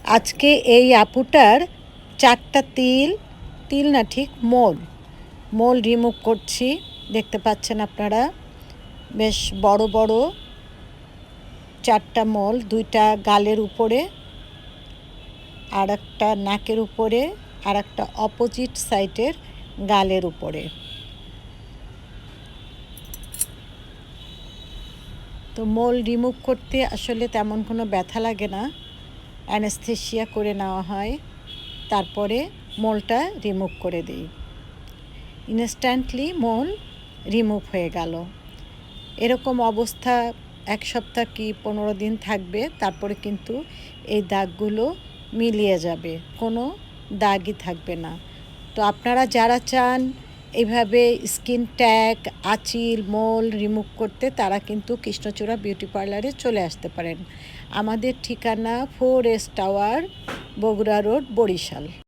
আজকে এই আপুটার 4টা তিল না ঠিক মোল রিমুভ করছি। দেখতে পাচ্ছেন আপনারা, বেশ বড় বড় 4টা মোল, 2টা গালের উপরে, আর একটা নাকের উপরে, আর একটা অপোজিট সাইডের গালের উপরে। তো মোল রিমুভ করতে আসলে তেমন কোনো ব্যথা লাগে না, অ্যানেস্থেশিয়া করে নেওয়া হয়, তারপরে মোলটা রিমুভ করে দিই। ইনস্ট্যান্টলি মোল রিমুভ হয়ে গেল। এরকম অবস্থা 1 সপ্তাহ কি 15 দিন থাকবে, তারপরে কিন্তু এই দাগগুলো মিলিয়ে যাবে, কোনো দাগই থাকবে না। তো আপনারা যারা চান এইভাবে স্কিন ট্যাগ, আঁচিল, মোল রিমুভ করতে, তারা কিন্তু কৃষ্ণচূড়া বিউটি পার্লারে চলে আসতে পারেন। আমাদের ঠিকানা 4S tower, Bogura road, Barishal.